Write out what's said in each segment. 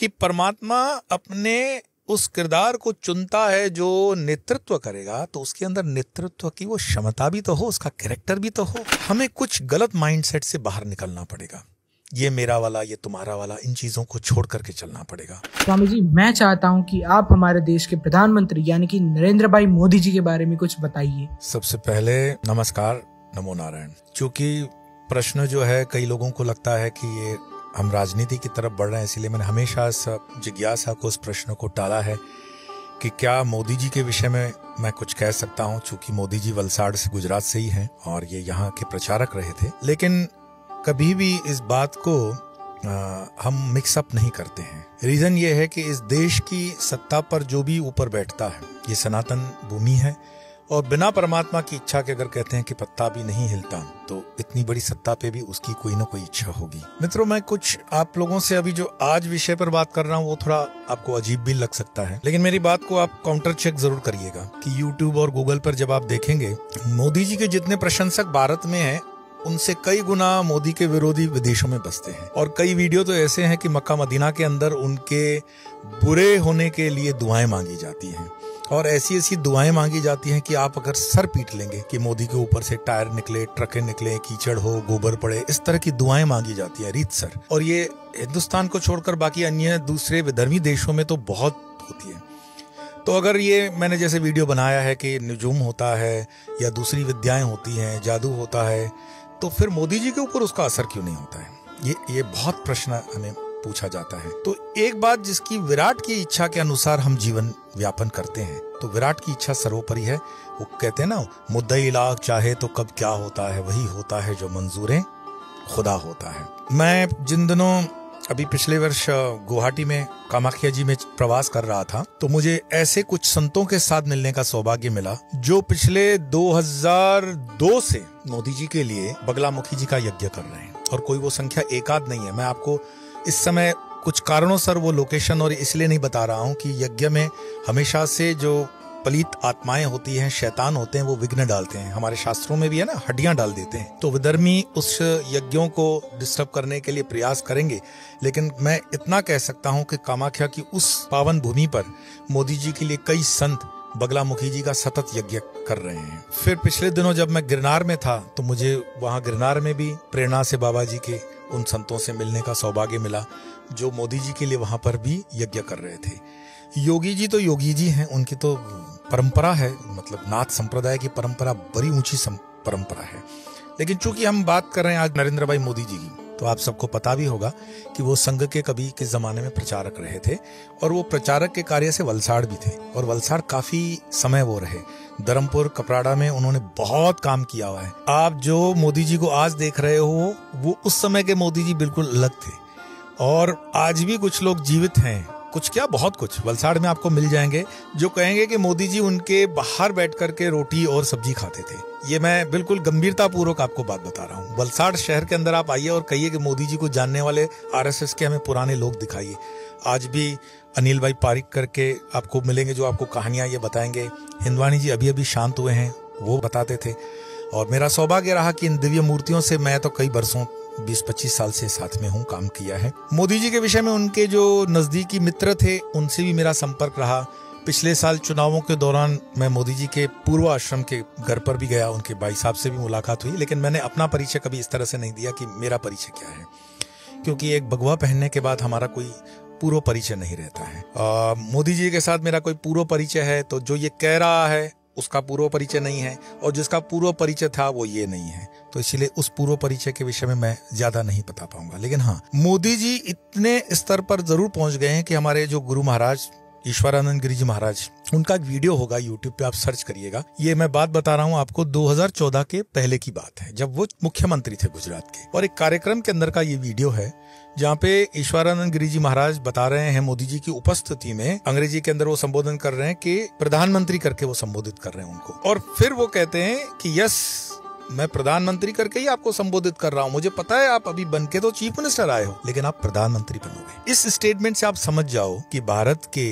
कि परमात्मा अपने उस किरदार को चुनता है जो नेतृत्व करेगा, तो उसके अंदर नेतृत्व की वो क्षमता भी तो हो, उसका कैरेक्टर भी तो हो। हमें कुछ गलत माइंडसेट से बाहर निकलना पड़ेगा। ये मेरा वाला, ये तुम्हारा वाला, इन चीजों को छोड़ करके चलना पड़ेगा। स्वामी जी, मैं चाहता हूं कि आप हमारे देश के प्रधानमंत्री यानी कि नरेंद्र भाई मोदी जी के बारे में कुछ बताइए। सबसे पहले नमस्कार, नमो नारायण। क्योंकि प्रश्न जो है, कई लोगों को लगता है कि ये हम राजनीति की तरफ बढ़ रहे हैं, इसीलिए मैंने हमेशा इस जिज्ञासा को, इस प्रश्न को टाला है कि क्या मोदी जी के विषय में मैं कुछ कह सकता हूं, चूंकि मोदी जी वलसाड़ से, गुजरात से ही हैं और ये यहाँ के प्रचारक रहे थे। लेकिन कभी भी इस बात को हम मिक्सअप नहीं करते हैं। रीजन ये है कि इस देश की सत्ता पर जो भी ऊपर बैठता है, ये सनातन भूमि है और बिना परमात्मा की इच्छा के अगर कहते हैं कि पत्ता भी नहीं हिलता, तो इतनी बड़ी सत्ता पे भी उसकी कोई ना कोई इच्छा होगी। मित्रों, मैं कुछ आप लोगों से अभी जो आज विषय पर बात कर रहा हूँ वो थोड़ा आपको अजीब भी लग सकता है, लेकिन मेरी बात को आप काउंटर चेक जरूर करिएगा कि YouTube और Google पर जब आप देखेंगे, मोदी जी के जितने प्रशंसक भारत में हैं, उनसे कई गुना मोदी के विरोधी विदेशों में बसते हैं। और कई वीडियो तो ऐसे हैं कि मक्का मदीना के अंदर उनके बुरे होने के लिए दुआएं मांगी जाती हैं और ऐसी ऐसी दुआएं मांगी जाती हैं कि आप अगर सर पीट लेंगे कि मोदी के ऊपर से टायर निकले, ट्रकें निकले, कीचड़ हो, गोबर पड़े, इस तरह की दुआएं मांगी जाती है रीतसर। और ये हिंदुस्तान को छोड़कर बाकी अन्य दूसरे विधर्मी देशों में तो बहुत होती है। तो अगर ये मैंने जैसे वीडियो बनाया है कि निजूम होता है या दूसरी विद्याएं होती हैं, जादू होता है, तो फिर मोदी जी के ऊपर उसका असर क्यों नहीं होता है? ये बहुत प्रश्न हमें पूछा जाता है। तो एक बात, जिसकी विराट की इच्छा के अनुसार हम जीवन व्यापन करते हैं, तो विराट की इच्छा सर्वोपरि है। वो कहते हैं ना, मुद्दई लाख चाहे तो कब क्या होता है, वही होता है जो मंजूरें खुदा होता है। मैं जिन दिनों अभी पिछले वर्ष गुवाहाटी में कामाख्या जी में प्रवास कर रहा था, तो मुझे ऐसे कुछ संतों के साथ मिलने का सौभाग्य मिला जो पिछले 2002 से मोदी जी के लिए बगलामुखी जी का यज्ञ कर रहे हैं। और कोई वो संख्या एक आध नहीं है। मैं आपको इस समय कुछ कारणों से वो लोकेशन और इसलिए नहीं बता रहा हूँ कि यज्ञ में हमेशा से जो पलित आत्माएं होती हैं, शैतान होते हैं, वो विघ्न डालते हैं। हमारे शास्त्रों में भी है ना, हड्डियां डाल देते हैं। तो विधर्मी उस यज्ञों को डिस्टर्ब करने के लिए प्रयास करेंगे। लेकिन मैं इतना कह सकता हूं कि कामाख्या की उस पावन भूमि पर मोदी जी के लिए कई संत बगलामुखी जी का सतत यज्ञ कर रहे हैं। फिर पिछले दिनों जब मैं गिरनार में था, तो मुझे वहां गिरनार में भी प्रेरणा से बाबा जी के उन संतों से मिलने का सौभाग्य मिला जो मोदी जी के लिए वहां पर भी यज्ञ कर रहे थे। योगी जी तो योगी जी हैं, उनकी तो परंपरा है, मतलब नाथ संप्रदाय की परंपरा बड़ी ऊंची परंपरा है। लेकिन चूंकि हम बात कर रहे हैं आज नरेंद्र भाई मोदी जी की, तो आप सबको पता भी होगा कि वो संघ के कभी के जमाने में प्रचारक रहे थे और वो प्रचारक के कार्य से वलसाड़ भी थे और वलसाड़ काफी समय वो रहे। धर्मपुर, कपराड़ा में उन्होंने बहुत काम किया हुआ है। आप जो मोदी जी को आज देख रहे हो, वो उस समय के मोदी जी बिल्कुल अलग थे। और आज भी कुछ लोग जीवित हैं, कुछ क्या बहुत कुछ वलसाड़ में आपको मिल जाएंगे, जो कहेंगे कि मोदी जी उनके बाहर बैठ करके रोटी और सब्जी खाते थे। ये मैं बिल्कुल गंभीरता पूर्वक आपको बात बता रहा हूँ। वलसाड़ शहर के अंदर आप आइए और कहिए कि मोदी जी को जानने वाले आरएसएस के हमें पुराने लोग दिखाइए। आज भी अनिल भाई पारिक करके आपको मिलेंगे जो आपको कहानियां ये बताएंगे। हिंदवानी जी अभी अभी शांत हुए हैं, वो बताते थे। और मेरा सौभाग्य रहा कि इन दिव्य मूर्तियों से मैं तो कई बरसों 20-25 साल से साथ में हूँ, काम किया है। मोदी जी के विषय में उनके जो नजदीकी मित्र थे, उनसे भी मेरा संपर्क रहा। पिछले साल चुनावों के दौरान मैं मोदी जी के पूर्व आश्रम के घर पर भी गया, उनके भाई साहब से भी मुलाकात हुई। लेकिन मैंने अपना परिचय कभी इस तरह से नहीं दिया कि मेरा परिचय क्या है, क्योंकि एक भगवा पहनने के बाद हमारा कोई पूर्व परिचय नहीं रहता है। मोदी जी के साथ मेरा कोई पूर्व परिचय है तो जो ये कह रहा है उसका पूर्व परिचय नहीं है, और जिसका पूर्व परिचय था वो ये नहीं है। तो इसलिए उस पूर्व परिचय के विषय में मैं ज्यादा नहीं बता पाऊंगा। लेकिन हाँ, मोदी जी इतने स्तर पर जरूर पहुंच गए हैं कि हमारे जो गुरु महाराज ईश्वरानंद गिरी जी महाराज, उनका एक वीडियो होगा यूट्यूब पे, आप सर्च करिएगा। ये मैं बात बता रहा हूँ आपको 2014 के पहले की बात है, जब वो मुख्यमंत्री थे गुजरात के। और एक कार्यक्रम के अंदर का ये वीडियो है जहाँ पे ईश्वरानंद गिरी जी महाराज बता रहे हैं मोदी जी की उपस्थिति में, अंग्रेजी के अंदर वो संबोधन कर रहे हैं कि प्रधानमंत्री करके वो संबोधित कर रहे हैं उनको। और फिर वो कहते हैं कि यस, मैं प्रधानमंत्री करके ही आपको संबोधित कर रहा हूँ, मुझे पता है आप अभी बन के तो चीफ मिनिस्टर आए हो, लेकिन आप प्रधानमंत्री बनोगे। इस स्टेटमेंट से आप समझ जाओ कि भारत के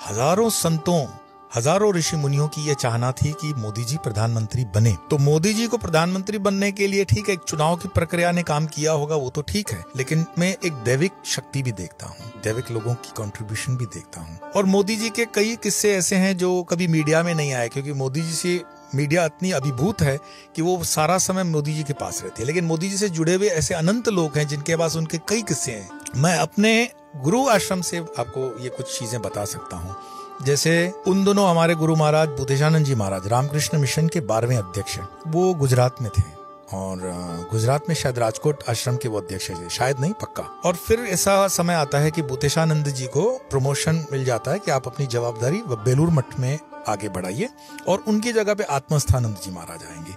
हजारों संतों, हजारों ऋषि मुनियों की यह चाहना थी कि मोदी जी प्रधानमंत्री बने। तो मोदी जी को प्रधानमंत्री बनने के लिए ठीक है, एक चुनाव की प्रक्रिया ने काम किया होगा, वो तो ठीक है, लेकिन मैं एक दैविक शक्ति भी देखता हूँ, दैविक लोगों की कंट्रीब्यूशन भी देखता हूँ। और मोदी जी के कई किस्से ऐसे हैं जो कभी मीडिया में नहीं आए, क्योंकि मोदी जी से मीडिया इतनी अभिभूत है कि वो सारा समय मोदी जी के पास रहती है। लेकिन मोदी जी से जुड़े हुए ऐसे अनंत लोग हैं जिनके पास उनके कई किस्से हैं। मैं अपने गुरु आश्रम से आपको ये कुछ चीजें बता सकता हूँ। जैसे उन दोनों हमारे गुरु महाराज बुद्धेशानंद जी महाराज रामकृष्ण मिशन के 12वें अध्यक्ष हैं, वो गुजरात में थे और गुजरात में शायद राजकोट आश्रम के वो अध्यक्ष थे, शायद नहीं पक्का। और फिर ऐसा समय आता है कि बुद्धेशानंद जी को प्रमोशन मिल जाता है कि आप अपनी जवाबदारी बेलूर मठ में आगे बढ़ाइए, और उनकी जगह पे आत्मस्थानंद जी महाराज आएंगे।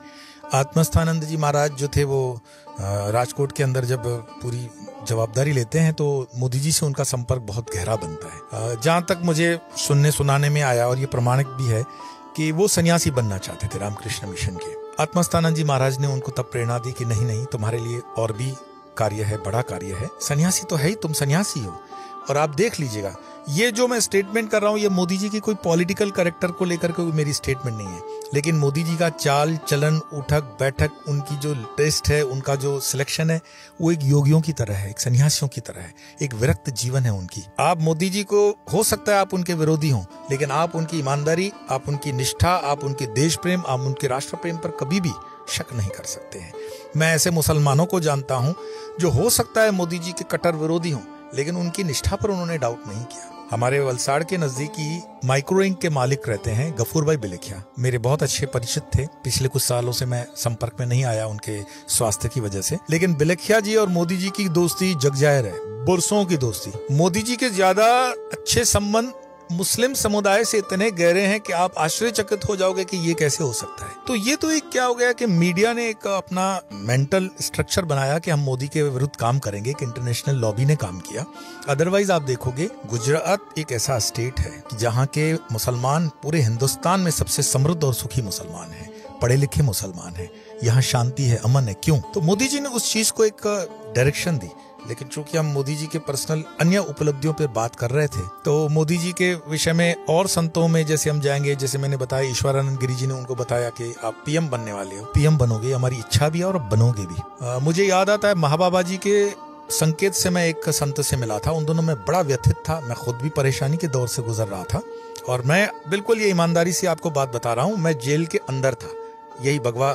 आत्मस्थानंद जी महाराज जो थे वो राजकोट के अंदर जब पूरी जवाबदारी लेते हैं तो मोदी जी से उनका संपर्क बहुत गहरा बनता है। जहां तक मुझे सुनाने में आया, और ये प्रमाणित भी है, कि वो सन्यासी बनना चाहते थे रामकृष्ण मिशन के। आत्मस्थानंद जी महाराज ने उनको तब प्रेरणा दी कि नहीं नहीं, तुम्हारे लिए और भी कार्य है, बड़ा कार्य है, सन्यासी तो है ही, तुम सन्यासी हो। और आप देख लीजिएगा, ये जो मैं स्टेटमेंट कर रहा हूँ, ये मोदी जी की कोई पॉलिटिकल कैरेक्टर को लेकर के मेरी स्टेटमेंट नहीं है, लेकिन मोदी जी का चाल चलन, उठक बैठक, उनकी जो टेस्ट है, उनका जो सिलेक्शन है, वो एक योगियों की तरह है, एक सन्यासियों की तरह है, एक विरक्त जीवन है उनकी। आप मोदी जी को, हो सकता है आप उनके विरोधी हों, लेकिन आप उनकी ईमानदारी, आप उनकी निष्ठा, आप उनके देश प्रेम, आप उनके राष्ट्र प्रेम पर कभी भी शक नहीं कर सकते हैं। मैं ऐसे मुसलमानों को जानता हूं जो हो सकता है मोदी जी के कट्टर विरोधी हों, लेकिन उनकी निष्ठा पर उन्होंने डाउट नहीं किया। हमारे वलसाड़ के नजदीकी माइक्रो इंक के मालिक रहते हैं गफूर भाई बिलेखिया, मेरे बहुत अच्छे परिचित थे। पिछले कुछ सालों से मैं संपर्क में नहीं आया उनके स्वास्थ्य की वजह से, लेकिन बिलेखिया जी और मोदी जी की दोस्ती जगजाहिर है, बरसों की दोस्ती। मोदी जी के ज्यादा अच्छे संबंध मुस्लिम समुदाय से इतने गहरे हैं कि आप आश्चर्यचकित हो जाओगे कि ये कैसे हो सकता है। तो ये तो एक क्या हो गया कि मीडिया ने एक अपना मेंटल स्ट्रक्चर बनाया कि हम मोदी के विरुद्ध काम करेंगे, एक इंटरनेशनल लॉबी ने काम किया। अदरवाइज आप देखोगे, गुजरात एक ऐसा स्टेट है जहाँ के मुसलमान पूरे हिंदुस्तान में सबसे समृद्ध और सुखी मुसलमान है, पढ़े लिखे मुसलमान है, यहाँ शांति है, अमन है। क्यों? तो मोदी जी ने उस चीज को एक डायरेक्शन दी। लेकिन चूंकि हम मोदी जी के पर्सनल अन्य उपलब्धियों पर बात कर रहे थे, तो मोदी जी के विषय में और संतों में जैसे हम जाएंगे, जैसे मैंने बताया, ईश्वरानंद गिरी जी ने उनको बताया कि आप पीएम बनने वाले हो, पीएम बनोगे, हमारी इच्छा भी है और बनोगे भी। मुझे याद आता है महाबाबा जी के संकेत से मैं एक संत से मिला था, उन दोनों में बड़ा व्यथित था, मैं खुद भी परेशानी के दौर से गुजर रहा था, और मैं बिल्कुल ये ईमानदारी से आपको बात बता रहा हूँ, मैं जेल के अंदर था। यही भगवा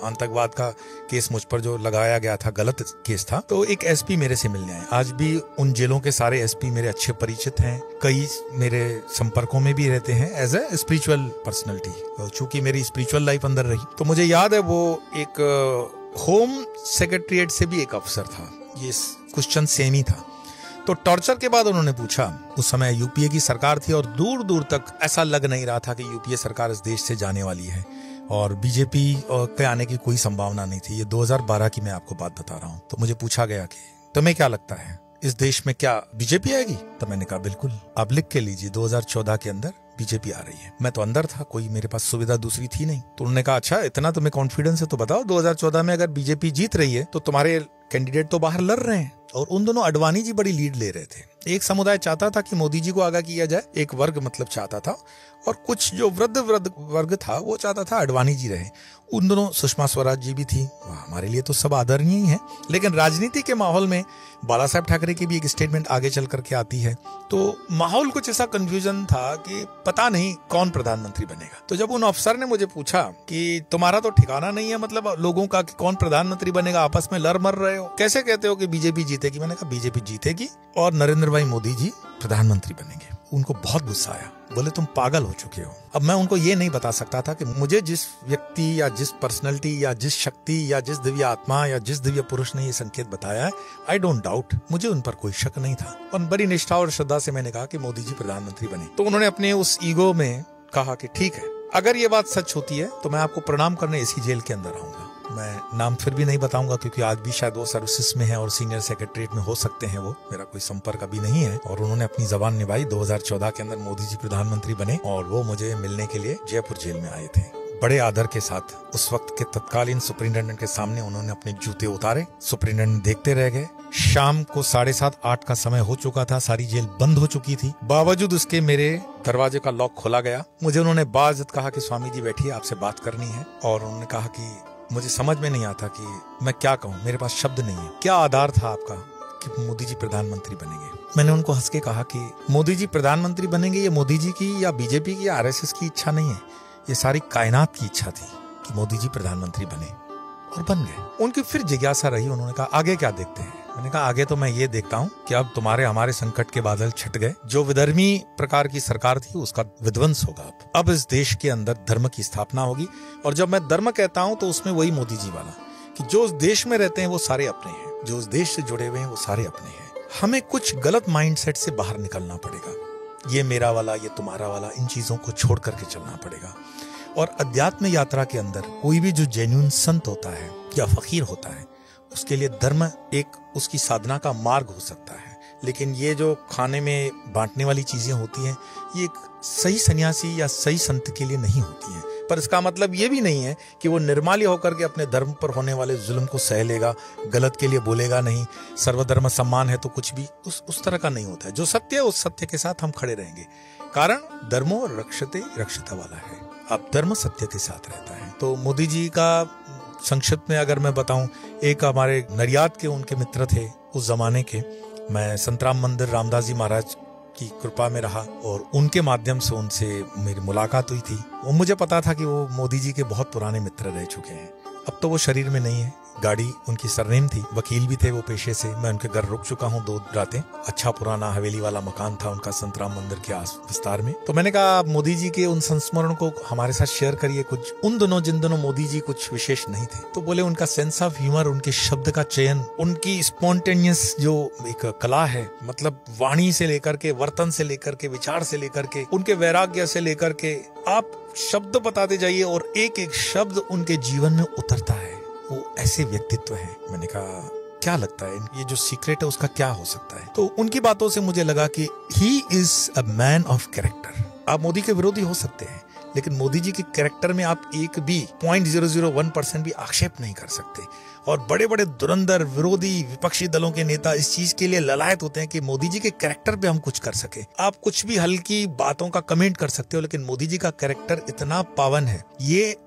आतंकवाद का केस मुझ पर जो लगाया गया था, गलत केस था। तो एक एसपी मेरे से मिलने आए। आज भी उन जेलों के सारे एसपी मेरे अच्छे परिचित हैं, कई मेरे संपर्कों में भी रहते हैं एज ए स्पिरिचुअल पर्सनैलिटी। चूंकि मेरी स्पिरिचुअल लाइफ अंदर रही, तो मुझे याद है वो एक होम सेक्रेटरिएट से भी एक अफसर था, ये क्वेश्चन सेम ही था। तो टॉर्चर के बाद उन्होंने पूछा, उस समय यूपीए की सरकार थी और दूर दूर तक ऐसा लग नहीं रहा था कि यूपीए सरकार इस देश से जाने वाली है, और बीजेपी के आने की कोई संभावना नहीं थी। ये 2012 की मैं आपको बात बता रहा हूँ। तो मुझे पूछा गया कि तुम्हें क्या लगता है, इस देश में क्या बीजेपी आएगी? तो मैंने कहा बिल्कुल, आप लिख के लीजिए 2014 के अंदर बीजेपी आ रही है। मैं तो अंदर था, कोई मेरे पास सुविधा दूसरी थी नहीं। तो उन्होंने कहा अच्छा, इतना तुम्हें कॉन्फिडेंस है तो बताओ 2014 में अगर बीजेपी जीत रही है तो तुम्हारे कैंडिडेट तो बाहर लड़ रहे हैं। और उन दोनों अडवाणी जी बड़ी लीड ले रहे थे। एक समुदाय चाहता था कि मोदी जी को आगाह किया जाए, एक वर्ग मतलब चाहता था, और कुछ जो वृद्ध वर्ग था वो चाहता था अडवाणी जी रहे। उन दोनों, सुषमा स्वराज जी भी थी, हमारे लिए तो सब आदरणीय ही है, लेकिन राजनीति के माहौल में बाला साहब ठाकरे की भी एक स्टेटमेंट आगे चल करके आती है। तो माहौल कुछ ऐसा कंफ्यूजन था कि पता नहीं कौन प्रधानमंत्री बनेगा। तो जब उन अफसर ने मुझे पूछा कि तुम्हारा तो ठिकाना नहीं है मतलब लोगों का कि कौन प्रधानमंत्री बनेगा, आपस में लड़ मर रहे हो, कैसे कहते हो कि बीजेपी जीतेगी? मैंने कहा बीजेपी जीतेगी और नरेंद्र भाई मोदी जी प्रधानमंत्री बनेंगे। उनको बहुत गुस्सा आया, बोले तुम पागल हो चुके हो। अब मैं उनको ये नहीं बता सकता था कि मुझे जिस व्यक्ति या जिस पर्सनैलिटी या जिस शक्ति या जिस दिव्य आत्मा या जिस दिव्य पुरुष ने ये संकेत बताया है, आई डोंट डाउट, मुझे उन पर कोई शक नहीं था। और बड़ी निष्ठा और श्रद्धा से मैंने कहा कि मोदी जी प्रधानमंत्री बने। तो उन्होंने अपने उस ईगो में कहा कि ठीक है, अगर ये बात सच होती है तो मैं आपको प्रणाम करने इसी जेल के अंदर आऊंगा। मैं नाम फिर भी नहीं बताऊंगा क्योंकि आज भी शायद वो सर्विसेज में है और सीनियर सेक्रेटरीट में हो सकते हैं, वो मेरा कोई संपर्क अभी नहीं है। और उन्होंने अपनी जबान निभाई। 2014 के अंदर मोदी जी प्रधानमंत्री बने और वो मुझे मिलने के लिए जयपुर जेल में आए थे। बड़े आदर के साथ उस वक्त के तत्कालीन सुपरिटेंडेंट के सामने उन्होंने अपने जूते उतारे। सुपरिटेंडेंट देखते रह गए। शाम को 7:30-8 का समय हो चुका था, सारी जेल बंद हो चुकी थी। बावजूद उसके मेरे दरवाजे का लॉक खोला गया। मुझे उन्होंने बाइज्जत कहा कि स्वामी जी बैठिए, आपसे बात करनी है। और उन्होंने कहा कि मुझे समझ में नहीं आता कि मैं क्या कहूँ, मेरे पास शब्द नहीं है। क्या आधार था आपका कि मोदी जी प्रधानमंत्री बनेंगे? मैंने उनको हंस के कहा कि मोदी जी प्रधानमंत्री बनेंगे ये मोदी जी की या बीजेपी की या आरएसएस की इच्छा नहीं है, ये सारी कायनात की इच्छा थी कि मोदी जी प्रधानमंत्री बने, और बन गए। उनकी फिर जिज्ञासा रही, उन्होंने कहा आगे क्या देखते हैं? मैंने कहा आगे तो मैं ये देखता हूँ कि अब तुम्हारे हमारे संकट के बादल छट गए। जो विधर्मी प्रकार की सरकार थी उसका विध्वंस होगा। अब इस देश के अंदर धर्म की स्थापना होगी। और जब मैं धर्म कहता हूँ तो उसमें वही मोदी जी वाला कि जो उस देश में रहते हैं वो सारे अपने हैं, जो उस देश से जुड़े हुए हैं वो सारे अपने हैं। हमें कुछ गलत माइंडसेट से बाहर निकलना पड़ेगा। ये मेरा वाला, ये तुम्हारा वाला, इन चीजों को छोड़ करके चलना पड़ेगा। और अध्यात्म यात्रा के अंदर कोई भी जो जेन्युइन संत होता है या फकीर होता है, उसके लिए धर्म एक उसकी साधना का मार्ग हो सकता है। लेकिन ये जो खाने में बांटने वाली चीजें होती हैं, ये एक सही सन्यासी या सही संत के लिए नहीं होती हैं। पर इसका मतलब ये भी नहीं है कि वो निर्माल्य होकर के अपने धर्म पर होने वाले जुल्म को सह लेगा, गलत के लिए बोलेगा नहीं, सर्वधर्म सम्मान है तो कुछ भी उस तरह का नहीं होता है। जो सत्य है उस सत्य के साथ हम खड़े रहेंगे। कारण धर्मो रक्षते रक्षिता वाला है। अब धर्म सत्य के साथ रहता है। तो मोदी जी का संक्षिप्त में अगर मैं बताऊं, एक हमारे नडियाद के उनके मित्र थे उस जमाने के। मैं संतराम मंदिर रामदास जी महाराज की कृपा में रहा और उनके माध्यम से उनसे मेरी मुलाकात हुई थी। वो मुझे पता था कि वो मोदी जी के बहुत पुराने मित्र रह चुके हैं। अब तो वो शरीर में नहीं है। गाड़ी उनकी सरनेम थी, वकील भी थे वो पेशे से। मैं उनके घर रुक चुका हूँ 2 रातें। अच्छा पुराना हवेली वाला मकान था उनका संतराम मंदिर के आस विस्तार में। तो मैंने कहा मोदी जी के उन संस्मरण को हमारे साथ शेयर करिए कुछ। उन दिनों जिन दिनों मोदी जी कुछ विशेष नहीं थे। तो बोले उनका सेंस ऑफ ह्यूमर, उनके शब्द का चयन, उनकी स्पॉन्टेनियस जो एक कला है, मतलब वाणी से लेकर के, वर्तन से लेकर के, विचार से लेकर के, उनके वैराग्य से लेकर के, आप शब्द बताते जाइए और एक एक शब्द उनके जीवन में उतरता है। वो ऐसे व्यक्तित्व है। मैंने कहा क्या लगता है ये जो सीक्रेट है उसका क्या हो सकता है? तो उनकी बातों से मुझे लगा कि he is a man of character. आप मोदी के विरोधी हो सकते हैं, लेकिन मोदी जी के कैरेक्टर में आप एक भी 0.001% भी आक्षेप नहीं कर सकते। और बड़े बड़े धुरंधर विरोधी विपक्षी दलों के नेता इस चीज के लिए ललायत होते हैं कि मोदी जी के कैरेक्टर पे हम कुछ कर सके। आप कुछ भी हल्की बातों का कमेंट कर सकते हो, लेकिन मोदी जी का कैरेक्टर इतना पावन है। ये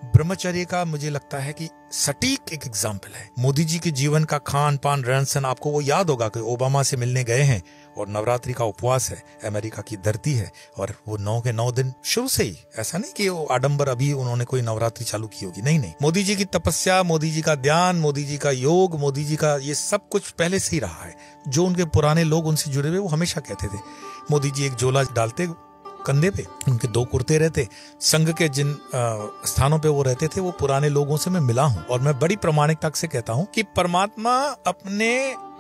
ब्रह्मचर्य का मुझे लगता है कि सटीक एक एग्जाम्पल है। मोदी जी के जीवन का खान पान रहन सहन, आपको वो याद होगा कि ओबामा से मिलने गए हैं और नवरात्रि का उपवास है, अमेरिका की धरती है, और वो 9 के 9 दिन शुरू से ही, ऐसा नहीं कि वो आडंबर अभी उन्होंने कोई नवरात्रि चालू की होगी, नहीं। मोदी जी की तपस्या, मोदी जी का ध्यान, मोदी जी का योग, मोदी जी का ये सब कुछ पहले से ही रहा है। जो उनके पुराने लोग उनसे जुड़े हुए वो हमेशा कहते थे मोदी जी एक झोला डालते कंधे पे, उनके 2 कुर्ते रहते। संघ के जिन स्थानों पे वो रहते थे वो पुराने लोगों से मैं मिला हूँ, और मैं बड़ी प्रामाणिकता से कहता हूँ कि परमात्मा अपने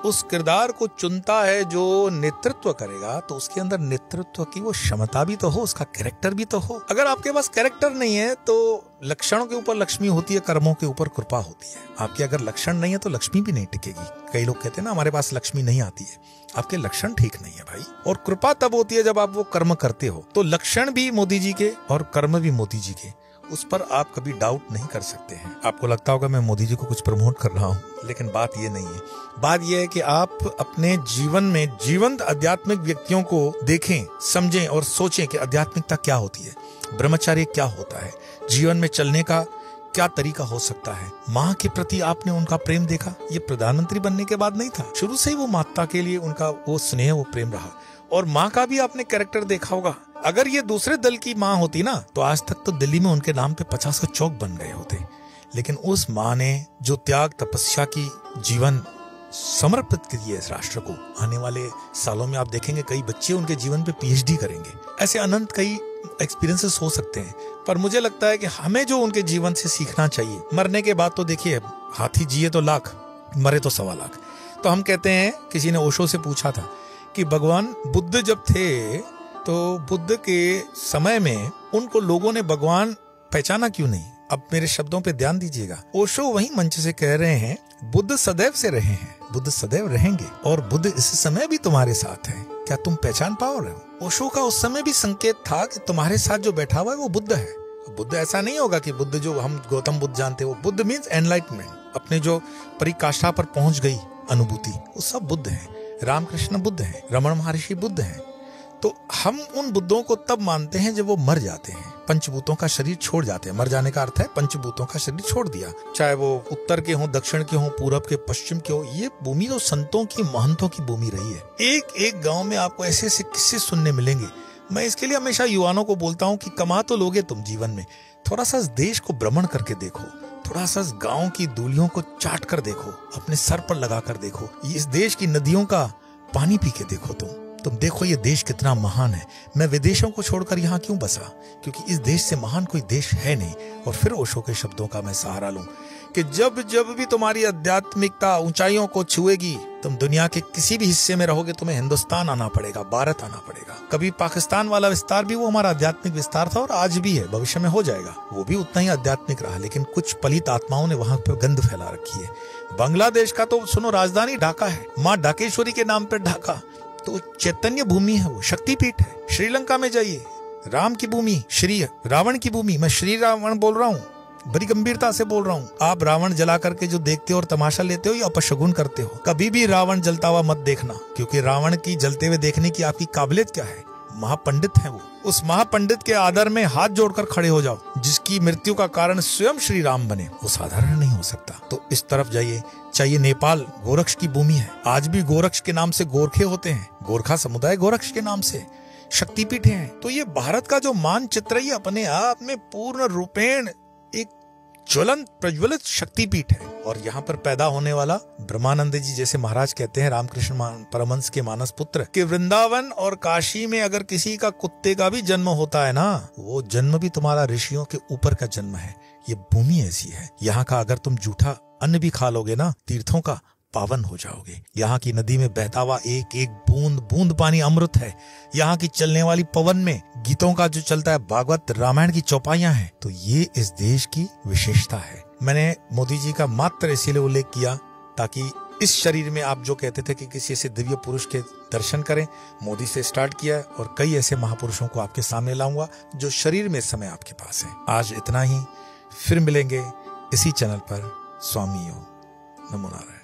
उस किरदार को चुनता है जो नेतृत्व करेगा, तो उसके अंदर नेतृत्व की वो क्षमता भी तो हो, उसका कैरेक्टर भी तो हो। अगर आपके पास कैरेक्टर नहीं है तो लक्षणों के ऊपर लक्ष्मी होती है, कर्मों के ऊपर कृपा होती है। आपके अगर लक्षण नहीं है तो लक्ष्मी भी नहीं टिकेगी। कई लोग कहते हैं ना हमारे पास लक्ष्मी नहीं आती है, आपके लक्षण ठीक नहीं है भाई। और कृपा तब होती है जब आप वो कर्म करते हो। तो लक्षण भी मोदी जी के और कर्म भी मोदी जी के, उस पर आप कभी डाउट नहीं कर सकते हैं। आपको लगता होगा मैं मोदी जी को कुछ प्रमोट कर रहा हूँ, लेकिन बात ये नहीं है। बात यह है कि आप अपने जीवन में जीवंत आध्यात्मिक व्यक्तियों को देखें, समझें और सोचें कि आध्यात्मिकता क्या होती है, ब्रह्मचर्य क्या होता है, जीवन में चलने का क्या तरीका हो सकता है। माँ के प्रति आपने उनका प्रेम देखा, ये प्रधानमंत्री बनने के बाद नहीं था, शुरू से ही वो माता के लिए उनका वो स्नेह, वो प्रेम रहा। और माँ का भी आपने कैरेक्टर देखा होगा। अगर ये दूसरे दल की माँ होती ना तो आज तक तो दिल्ली में उनके नाम पे 50 का चौक बन गए होते। लेकिन उस माँ ने जो त्याग तपस्या की जीवन समर्पित किया इस राष्ट्र को, आने वाले सालों में आप देखेंगे कई बच्चे उनके जीवन पे PhD करेंगे। ऐसे अनंत कई एक्सपीरियंसेस हो सकते हैं, पर मुझे लगता है कि हमें जो उनके जीवन से सीखना चाहिए। मरने के बाद तो देखिए, हाथी जिए तो लाख, मरे तो 1.25 लाख। तो हम कहते हैं, किसी ने ओशो से पूछा था कि भगवान बुद्ध जब थे तो बुद्ध के समय में उनको लोगों ने भगवान पहचाना क्यों नहीं? अब मेरे शब्दों पे ध्यान दीजिएगा। ओशो वही मंच से कह रहे हैं, बुद्ध सदैव से रहे हैं, बुद्ध सदैव रहेंगे, और बुद्ध इस समय भी तुम्हारे साथ है, क्या तुम पहचान पाओ रहे हो? ओशो का उस समय भी संकेत था कि तुम्हारे साथ जो बैठा हुआ है वो बुद्ध है। बुद्ध ऐसा नहीं होगा कि बुद्ध जो हम गौतम बुद्ध जानते हैं वो बुद्ध मीन्स एनलाइटमेंट, अपने जो परिकाष्ठा पर पहुंच गई अनुभूति, वो सब बुद्ध हैं। रामकृष्ण बुद्ध हैं, रमण महर्षि बुद्ध हैं। तो हम उन बुद्धों को तब मानते हैं जब वो मर जाते हैं, पंचभूतों का शरीर छोड़ जाते हैं। मर जाने का अर्थ है पंचभूतों का शरीर छोड़ दिया, चाहे वो उत्तर के हों, दक्षिण के हों, पूरब के, पश्चिम के हों। ये भूमि तो संतों की, महंतों की भूमि रही है। एक एक गांव में आपको ऐसे ऐसे किस्से सुनने मिलेंगे। मैं इसके लिए हमेशा युवाओं को बोलता हूँ कि कमा तो लोगे तुम जीवन में, थोड़ा सा इस देश को भ्रमण करके देखो, थोड़ा सा इस गांव की दूलियों को चाट कर देखो, अपने सर पर लगा कर देखो, इस देश की नदियों का पानी पी के देखो। तुम देखो ये देश कितना महान है। मैं विदेशों को छोड़कर यहाँ क्यों बसा? क्योंकि इस देश से महान कोई देश है नहीं। और फिर ओशो के शब्दों का मैं सहारा लूं कि जब जब भी तुम्हारी आध्यात्मिकता ऊंचाइयों को छुएगी, तुम दुनिया के किसी भी हिस्से में रहोगे, तुम्हें हिंदुस्तान आना पड़ेगा, भारत आना पड़ेगा। कभी पाकिस्तान वाला विस्तार भी वो हमारा आध्यात्मिक विस्तार था और आज भी है, भविष्य में हो जाएगा, वो भी उतना ही आध्यात्मिक रहा। लेकिन कुछ पलित आत्माओं ने वहां पर गंद फैला रखी है। बांग्लादेश का तो सुनो राजधानी ढाका है, माँ ढाकेश्वरी के नाम पर ढाका, तो चैतन्य भूमि है, वो शक्तिपीठ है। श्रीलंका में जाइए, राम की भूमि, श्री रावण की भूमि। मैं श्री रावण बोल रहा हूँ, बड़ी गंभीरता से बोल रहा हूँ। आप रावण जला करके जो देखते हो और तमाशा लेते हो या अपशगुन करते हो, कभी भी रावण जलता हुआ मत देखना, क्योंकि रावण की जलते हुए देखने की आपकी काबिलियत क्या है? महापंडित है वो। उस महापंडित के आदर में हाथ जोड़कर खड़े हो जाओ, जिसकी मृत्यु का कारण स्वयं श्री राम बने, वो साधारण नहीं हो सकता। तो इस तरफ जाइए। चाहिए नेपाल, गोरक्ष की भूमि है। आज भी गोरक्ष के नाम से गोरखे होते हैं, गोरखा समुदाय गोरक्ष के नाम से शक्तिपीठ हैं। तो ये भारत का जो मानचित्र है, ये अपने आप में पूर्ण रूपेण एक ज्वलंत प्रज्वलित शक्तिपीठ है। और यहाँ पर पैदा होने वाला ब्रह्मानंद जी जैसे महाराज कहते हैं, रामकृष्ण परमहंस के मानस पुत्र, कि वृंदावन और काशी में अगर किसी का कुत्ते का भी जन्म होता है ना, वो जन्म भी तुम्हारा ऋषियों के ऊपर का जन्म है। ये भूमि ऐसी है। यहाँ का अगर तुम जूठा अन्न भी खा लोगे ना, तीर्थों का पावन हो जाओगे। यहाँ की नदी में बहता हुआ एक एक बूंद बूंद पानी अमृत है। यहाँ की चलने वाली पवन में गीतों का जो चलता है, भागवत रामायण की चौपाइयां हैं। तो ये इस देश की विशेषता है। मैंने मोदी जी का मात्र इसीलिए उल्लेख किया ताकि इस शरीर में आप जो कहते थे कि किसी ऐसे दिव्य पुरुष के दर्शन करें, मोदी से स्टार्ट किया है और कई ऐसे महापुरुषों को आपके सामने लाऊंगा जो शरीर में इस समय आपके पास है। आज इतना ही, फिर मिलेंगे इसी चैनल पर। स्वामी योग। नमो नारायण।